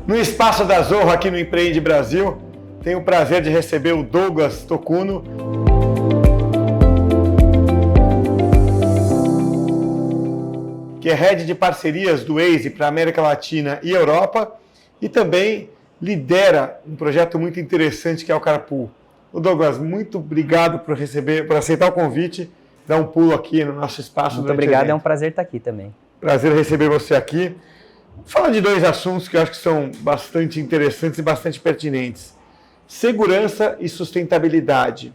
No Espaço da Zorro, aqui no Empreende Brasil, tenho o prazer de receber o Douglas Tocuno. Que é Head de Parcerias do Waze para a América Latina e Europa e também lidera um projeto muito interessante que é o Carpool. O Douglas, muito obrigado por aceitar o convite, dar um pulo aqui no nosso espaço. Muito obrigado, é um prazer estar aqui também. Prazer receber você aqui. Fala de dois assuntos que eu acho que são bastante interessantes e bastante pertinentes. Segurança e sustentabilidade.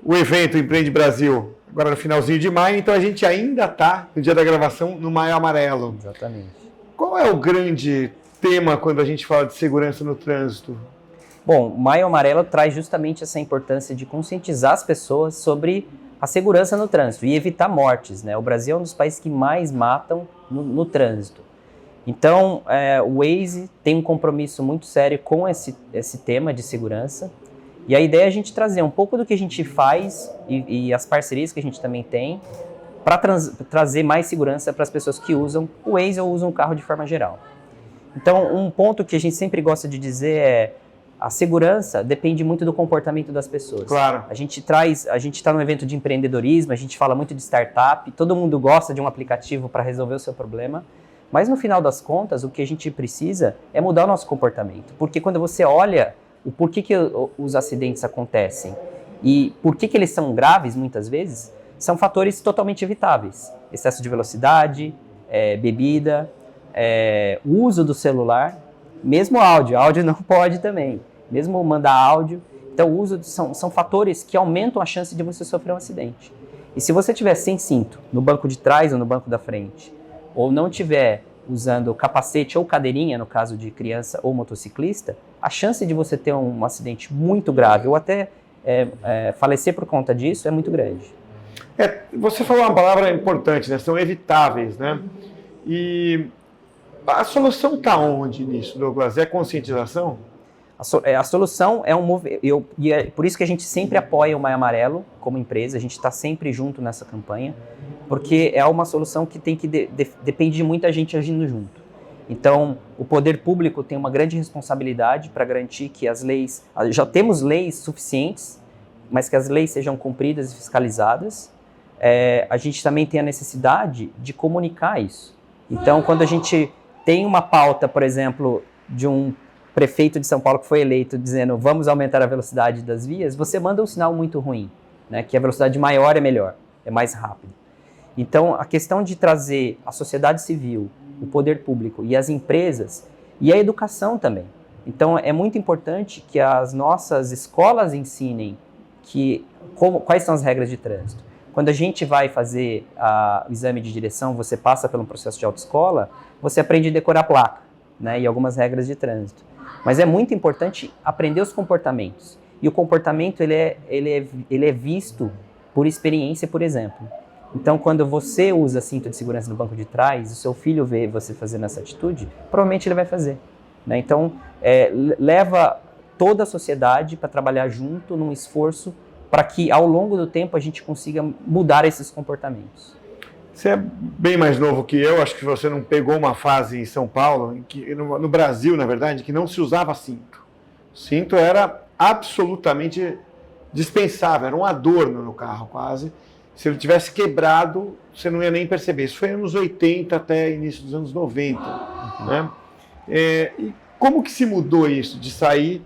O evento Empreende Brasil, agora no finalzinho de maio, então a gente ainda está, no dia da gravação, no Maio Amarelo. Exatamente. Qual é o grande tema quando a gente fala de segurança no trânsito? Bom, o Maio Amarelo traz justamente essa importância de conscientizar as pessoas sobre a segurança no trânsito e evitar mortes, né? O Brasil é um dos países que mais matam no trânsito. Então, o Waze tem um compromisso muito sério com esse tema de segurança. E a ideia é a gente trazer um pouco do que a gente faz e as parcerias que a gente também tem para trazer mais segurança para as pessoas que usam o Waze ou usam o carro de forma geral. Então, um ponto que a gente sempre gosta de dizer é a segurança depende muito do comportamento das pessoas. Claro. A gente está num evento de empreendedorismo, a gente fala muito de startup, todo mundo gosta de um aplicativo para resolver o seu problema. Mas no final das contas, o que a gente precisa é mudar o nosso comportamento. Porque quando você olha o porquê que os acidentes acontecem e por que eles são graves muitas vezes, são fatores totalmente evitáveis. Excesso de velocidade, bebida, o uso do celular, mesmo áudio não pode também, mesmo mandar áudio. Então são fatores que aumentam a chance de você sofrer um acidente. E se você estiver sem cinto no banco de trás ou no banco da frente, ou não tiver usando capacete ou cadeirinha, no caso de criança ou motociclista, a chance de você ter um acidente muito grave ou até falecer por conta disso é muito grande. Você falou uma palavra importante, né? São evitáveis, né? E a solução está onde nisso, Douglas? É conscientização? A solução é um movimento, e é por isso que a gente sempre apoia o Maio Amarelo como empresa, a gente está sempre junto nessa campanha, porque é uma solução que depende de muita gente agindo junto. Então, o poder público tem uma grande responsabilidade para garantir que as leis, já temos leis suficientes, mas que as leis sejam cumpridas e fiscalizadas. A gente também tem a necessidade de comunicar isso. Então, quando a gente tem uma pauta, por exemplo, de um prefeito de São Paulo que foi eleito dizendo vamos aumentar a velocidade das vias, você manda um sinal muito ruim, né? Que a velocidade maior é melhor, é mais rápido. Então, a questão de trazer a sociedade civil, o poder público e as empresas e a educação também. Então, é muito importante que as nossas escolas ensinem quais são as regras de trânsito. Quando a gente vai fazer o exame de direção, você passa por um processo de autoescola, você aprende a decorar a placa, né, e algumas regras de trânsito. Mas é muito importante aprender os comportamentos. E o comportamento ele é visto por experiência, por exemplo. Então, quando você usa cinto de segurança no banco de trás, o seu filho vê você fazendo essa atitude, provavelmente ele vai fazer, né? Então, leva toda a sociedade para trabalhar junto num esforço para que, ao longo do tempo, a gente consiga mudar esses comportamentos. Você é bem mais novo que eu, acho que você não pegou uma fase em São Paulo, no Brasil, na verdade, que não se usava cinto. O cinto era absolutamente dispensável, era um adorno no carro quase. Se ele tivesse quebrado, você não ia nem perceber. Isso foi anos 80 até início dos anos 90. Né? E como que se mudou isso, de sair,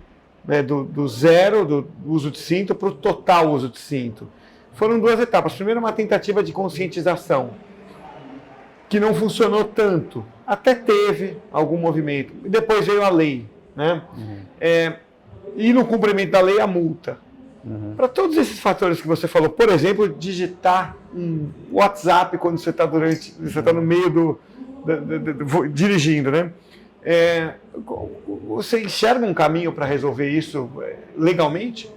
né, do zero, do uso de cinto, para o total uso de cinto? Foram duas etapas. Primeiro, uma tentativa de conscientização, que não funcionou tanto. Até teve algum movimento. E depois veio a lei. Né? E no cumprimento da lei, a multa. Para todos esses fatores que você falou, por exemplo, digitar um WhatsApp quando você está no meio dirigindo, né? Você enxerga um caminho para resolver isso legalmente?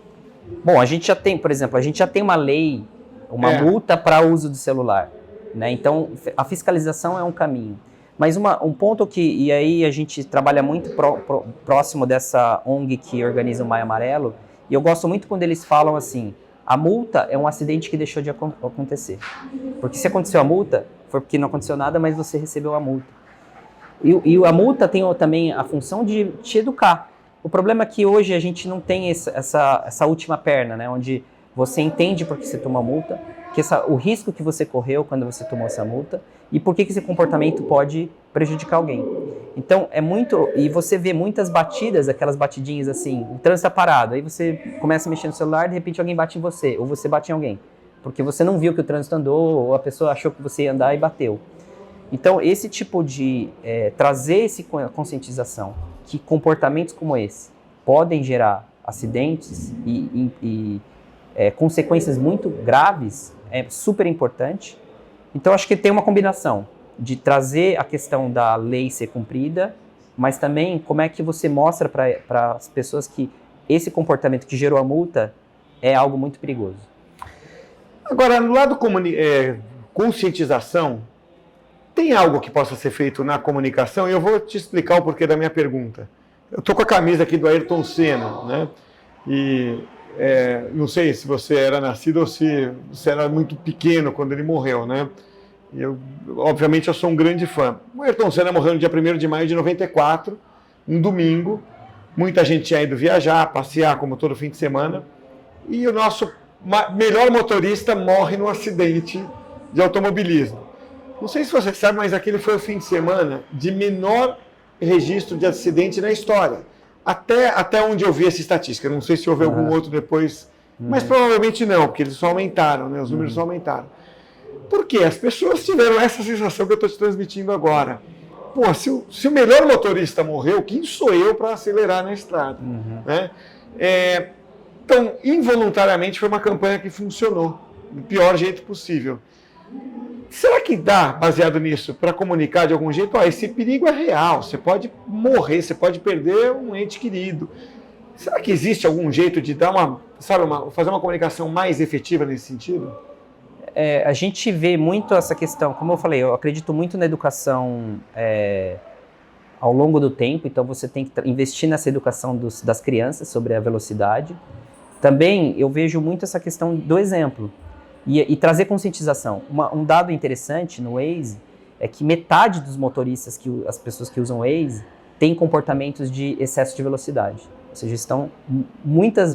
Bom, a gente já tem, por exemplo, uma lei, uma multa para uso do celular, né? Então, a fiscalização é um caminho. Mas um ponto e aí a gente trabalha muito próximo dessa ONG que organiza o Maio Amarelo, e eu gosto muito quando eles falam assim, a multa é um acidente que deixou de acontecer. Porque se aconteceu a multa, foi porque não aconteceu nada, mas você recebeu a multa. E a multa tem também a função de te educar. O problema é que hoje a gente não tem essa última perna, né? Onde você entende por que você tomou a multa, o risco que você correu quando você tomou essa multa e por que esse comportamento pode prejudicar alguém. Então, e você vê muitas batidas, aquelas batidinhas assim, o trânsito está parado, aí você começa a mexer no celular, de repente alguém bate em você, ou você bate em alguém, porque você não viu que o trânsito andou, ou a pessoa achou que você ia andar e bateu. Então, esse tipo de trazer essa conscientização, que comportamentos como esse podem gerar acidentes e consequências muito graves, é super importante. Então, acho que tem uma combinação de trazer a questão da lei ser cumprida, mas também como é que você mostra para as pessoas que esse comportamento que gerou a multa é algo muito perigoso. Agora, no lado conscientização, tem algo que possa ser feito na comunicação? E eu vou te explicar o porquê da minha pergunta. Eu estou com a camisa aqui do Ayrton Senna, né? E não sei se você era nascido ou se você era muito pequeno quando ele morreu, né? Obviamente, eu sou um grande fã. O Ayrton Senna morreu no dia 1º de maio de 94, um domingo. Muita gente tinha ido viajar, passear, como todo fim de semana. E o nosso melhor motorista morre num acidente de automobilismo. Não sei se você sabe, mas aquele foi o fim de semana de menor registro de acidente na história. Até onde eu vi essa estatística. Não sei se houve algum outro depois, mas provavelmente não, porque eles só aumentaram, né? Os números só aumentaram. Por quê? As pessoas tiveram essa sensação que eu estou te transmitindo agora. Pô, se o melhor motorista morreu, quem sou eu para acelerar na estrada? Né? Então, involuntariamente, foi uma campanha que funcionou do pior jeito possível. Será que dá, baseado nisso, para comunicar de algum jeito? Esse perigo é real, você pode morrer, você pode perder um ente querido. Será que existe algum jeito de dar fazer uma comunicação mais efetiva nesse sentido? A gente vê muito essa questão, como eu falei, eu acredito muito na educação ao longo do tempo, então você tem que investir nessa educação das crianças sobre a velocidade. Também eu vejo muito essa questão do exemplo e trazer conscientização. Um dado interessante no Waze é que metade dos motoristas, as pessoas que usam o Waze, têm comportamentos de excesso de velocidade. Ou seja, estão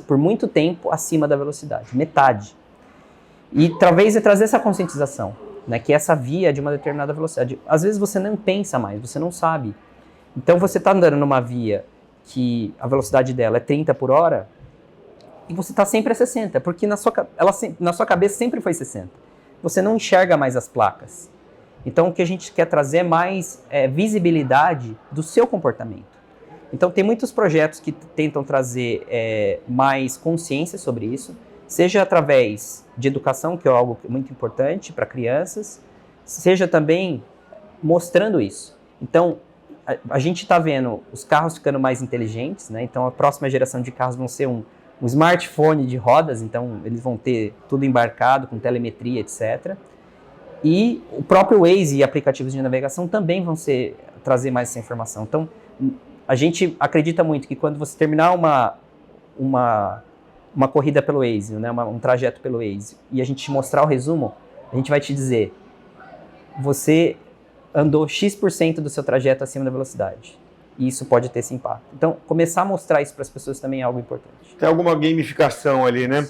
por muito tempo acima da velocidade, metade. E talvez trazer essa conscientização, né, que essa via é de uma determinada velocidade. Às vezes você não pensa mais, você não sabe. Então você está andando numa via que a velocidade dela é 30 por hora e você está sempre a 60, porque na sua cabeça sempre foi 60. Você não enxerga mais as placas. Então o que a gente quer trazer é mais visibilidade do seu comportamento. Então tem muitos projetos que tentam trazer mais consciência sobre isso, seja através de educação, que é algo muito importante para crianças, seja também mostrando isso. Então, a gente está vendo os carros ficando mais inteligentes, né? Então a próxima geração de carros vão ser um smartphone de rodas, então eles vão ter tudo embarcado, com telemetria, etc. E o próprio Waze e aplicativos de navegação também vão trazer mais essa informação. Então, a gente acredita muito que quando você terminar uma corrida pelo Waze, né, um trajeto pelo Waze, e a gente te mostrar o resumo, a gente vai te dizer, você andou X% do seu trajeto acima da velocidade. E isso pode ter esse impacto. Então, começar a mostrar isso para as pessoas também é algo importante. Tem alguma gamificação ali, né?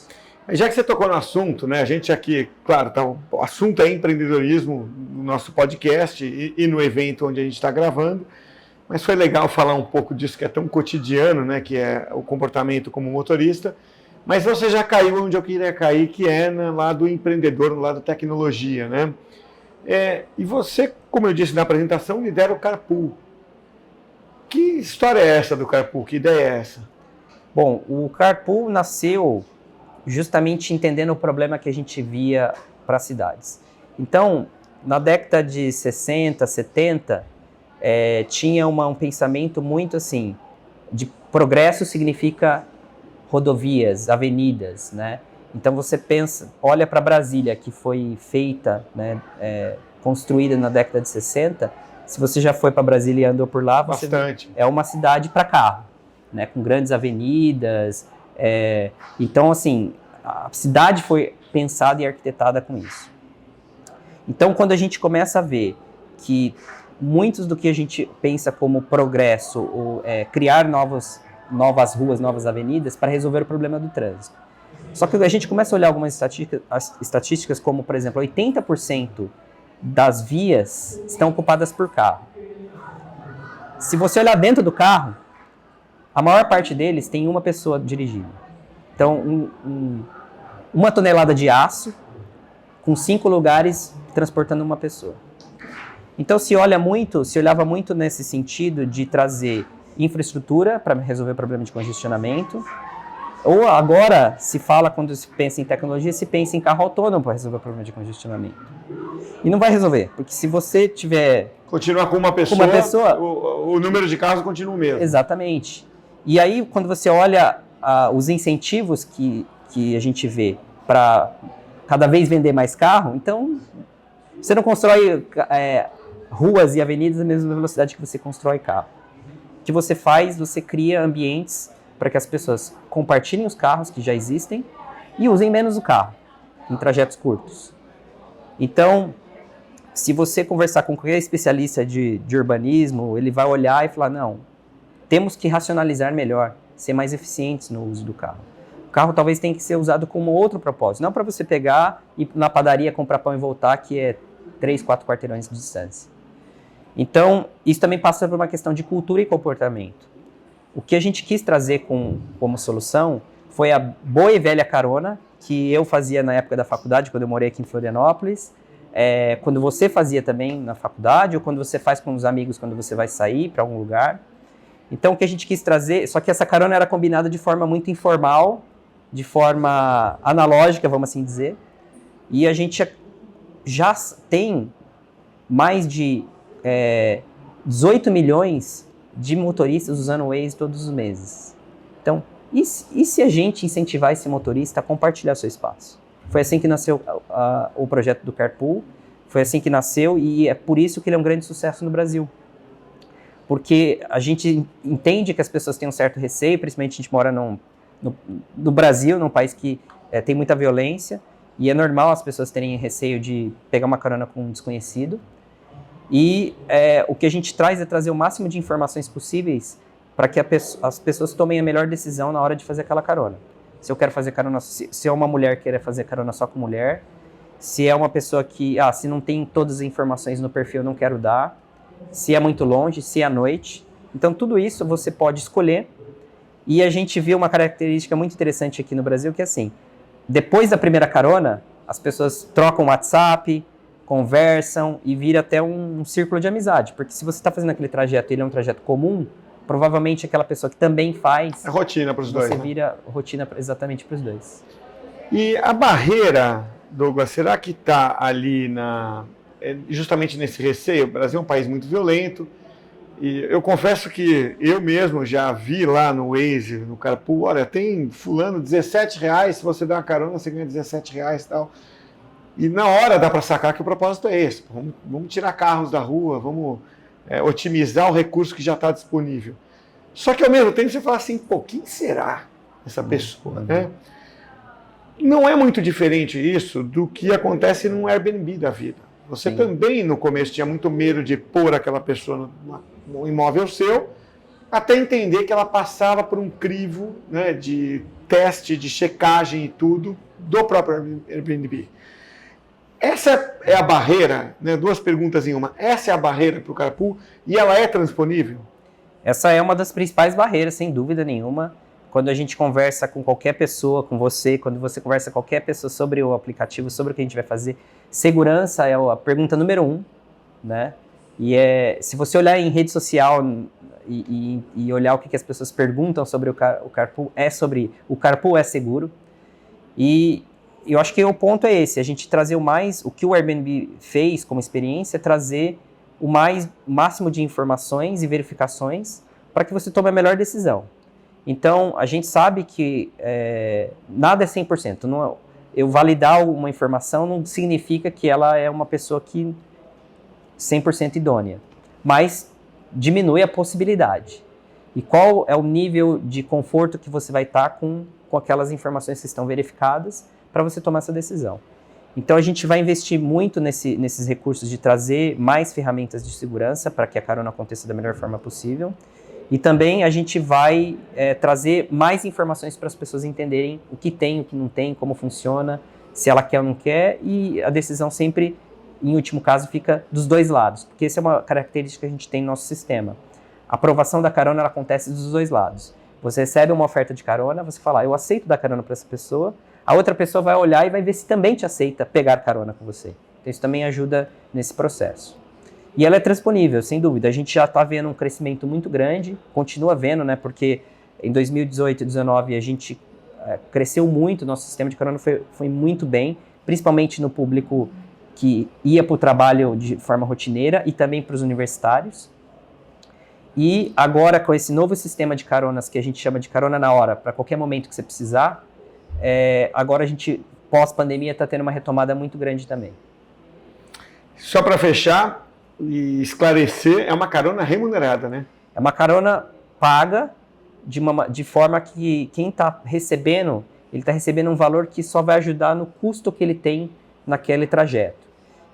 Já que você tocou no assunto, né, a gente aqui, claro, o assunto é empreendedorismo no nosso podcast e no evento onde a gente está gravando, mas foi legal falar um pouco disso que é tão cotidiano, né, que é o comportamento como motorista. Mas você já caiu onde eu queria cair, que é no lado empreendedor, no lado tecnologia, né? E você, como eu disse na apresentação, lidera o Carpool. Que história é essa do Carpool? Que ideia é essa? Bom, o Carpool nasceu justamente entendendo o problema que a gente via para as cidades. Então, na década de 60, 70, tinha um pensamento muito assim, de progresso significa rodovias, avenidas, né? Então você olha para Brasília, que foi feita, né, construída na década de 60, se você já foi para Brasília e andou por lá, é uma cidade para carro, né, com grandes avenidas. Então, assim, a cidade foi pensada e arquitetada com isso. Então, quando a gente começa a ver que muitos do que a gente pensa como progresso, ou criar novas ruas, novas avenidas para resolver o problema do trânsito. Só que a gente começa a olhar algumas estatísticas como, por exemplo, 80% das vias estão ocupadas por carro. Se você olhar dentro do carro, a maior parte deles tem uma pessoa dirigindo. Então, 1 tonelada de aço com 5 lugares transportando uma pessoa. Então, se olhava muito nesse sentido de trazer infraestrutura para resolver o problema de congestionamento, ou agora se fala, quando se pensa em tecnologia, se pensa em carro autônomo para resolver o problema de congestionamento. E não vai resolver, porque se você tiver... Continuar com uma pessoa, o número de carros continua o mesmo. Exatamente. E aí, quando você olha os incentivos que a gente vê para cada vez vender mais carro, então você não constrói ruas e avenidas na mesma velocidade que você constrói carro. O que você faz, você cria ambientes para que as pessoas compartilhem os carros que já existem e usem menos o carro, em trajetos curtos. Então, se você conversar com qualquer especialista de urbanismo, ele vai olhar e falar, não, temos que racionalizar melhor, ser mais eficientes no uso do carro. O carro talvez tenha que ser usado como outro propósito, não para você pegar e ir na padaria comprar pão e voltar, que é 3, 4 quarteirões de distância. Então, isso também passa por uma questão de cultura e comportamento. O que a gente quis trazer como solução foi a boa e velha carona, que eu fazia na época da faculdade, quando eu morei aqui em Florianópolis, quando você fazia também na faculdade, ou quando você faz com os amigos quando você vai sair para algum lugar. Então, o que a gente quis trazer, só que essa carona era combinada de forma muito informal, de forma analógica, vamos assim dizer, e a gente já tem mais de 18 milhões de motoristas usando o Waze todos os meses. Então, e se a gente incentivar esse motorista a compartilhar seu espaço? Foi assim que nasceu o projeto do Carpool, foi assim que nasceu e é por isso que ele é um grande sucesso no Brasil. Porque a gente entende que as pessoas têm um certo receio, principalmente a gente mora no Brasil, num país que tem muita violência, e é normal as pessoas terem receio de pegar uma carona com um desconhecido. E o que a gente traz é trazer o máximo de informações possíveis para que as pessoas tomem a melhor decisão na hora de fazer aquela carona. Se eu quero fazer carona, se é uma mulher que quer fazer carona só com mulher, se é uma pessoa que, se não tem todas as informações no perfil, eu não quero dar, se é muito longe, se é à noite. Então, tudo isso você pode escolher. E a gente viu uma característica muito interessante aqui no Brasil, que é assim, depois da primeira carona, as pessoas trocam WhatsApp, conversam e vira até um círculo de amizade. Porque se você está fazendo aquele trajeto e ele é um trajeto comum, provavelmente aquela pessoa que também faz... É rotina para os dois, Você vira rotina exatamente para os dois. E a barreira, Douglas, será que está ali justamente nesse receio? O Brasil é um país muito violento. E eu confesso que eu mesmo já vi lá no Waze, no Carpool, olha, tem fulano R$17, se você der uma carona, você ganha R$17 e tal. E na hora dá para sacar que o propósito é esse. Vamos tirar carros da rua, vamos otimizar o recurso que já está disponível. Só que ao mesmo tempo você fala assim, quem será essa pessoa? Né? Não é muito diferente isso do que acontece num Airbnb da vida. Você também no começo tinha muito medo de pôr aquela pessoa no imóvel seu, até entender que ela passava por um crivo, né, de teste, de checagem e tudo do próprio Airbnb. Essa é a barreira, né? 2 perguntas em uma. Essa é a barreira para o Carpool e ela é transponível? Essa é uma das principais barreiras, sem dúvida nenhuma. Quando a gente conversa com qualquer pessoa, com você, quando você conversa com qualquer pessoa sobre o aplicativo, sobre o que a gente vai fazer, segurança é a pergunta número 1, né? E se você olhar em rede social e olhar o que as pessoas perguntam sobre o Carpool, sobre o Carpool é seguro. E eu acho que o ponto é esse, a gente trazer o que o Airbnb fez como experiência, trazer o máximo de informações e verificações para que você tome a melhor decisão. Então, a gente sabe que nada é 100%. Eu validar uma informação não significa que ela é uma pessoa que 100% idônea, mas diminui a possibilidade. E qual é o nível de conforto que você vai estar com aquelas informações que estão verificadas para você tomar essa decisão. Então a gente vai investir muito nesses recursos de trazer mais ferramentas de segurança para que a carona aconteça da melhor forma possível. E também a gente vai trazer mais informações para as pessoas entenderem o que tem, o que não tem, como funciona, se ela quer ou não quer, e a decisão sempre, em último caso, fica dos dois lados, porque essa é uma característica que a gente tem no nosso sistema. A aprovação da carona ela acontece dos dois lados. Você recebe uma oferta de carona, você fala, eu aceito dar carona para essa pessoa, a outra pessoa vai olhar e vai ver se também te aceita pegar carona com você. Então isso também ajuda nesse processo. E ela é transponível, sem dúvida. A gente já está vendo um crescimento muito grande, continua vendo, né? Porque em 2018 e 2019 a gente cresceu muito, nosso sistema de carona foi muito bem, principalmente no público que ia para o trabalho de forma rotineira e também para os universitários. E agora com esse novo sistema de caronas que a gente chama de carona na hora, para qualquer momento que você precisar, agora a gente, pós-pandemia, está tendo uma retomada muito grande também. Só para fechar e esclarecer, é uma carona remunerada, né? É uma carona paga de forma que quem está recebendo, ele está recebendo um valor que só vai ajudar no custo que ele tem naquele trajeto.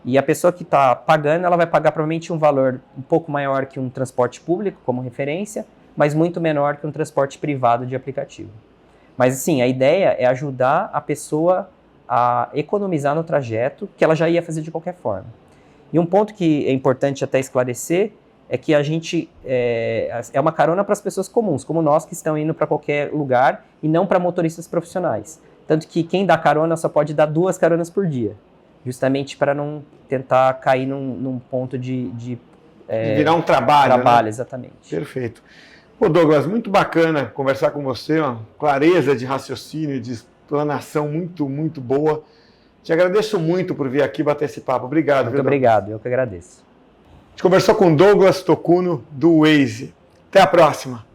E a pessoa que está pagando, ela vai pagar provavelmente um valor um pouco maior que um transporte público, como referência, mas muito menor que um transporte privado de aplicativo. Mas assim, a ideia é ajudar a pessoa a economizar no trajeto, que ela já ia fazer de qualquer forma. E um ponto que é importante até esclarecer é que a gente é uma carona para as pessoas comuns, como nós que estão indo para qualquer lugar e não para motoristas profissionais. Tanto que quem dá carona só pode dar 2 caronas por dia, justamente para não tentar cair num ponto de virar um trabalho, né? Exatamente. Perfeito. Pô, Douglas, muito bacana conversar com você, uma clareza de raciocínio, de explanação muito, muito boa. Te agradeço muito por vir aqui bater esse papo. Obrigado. Muito obrigado, eu que agradeço. A gente conversou com Douglas Tocuno, do Waze. Até a próxima.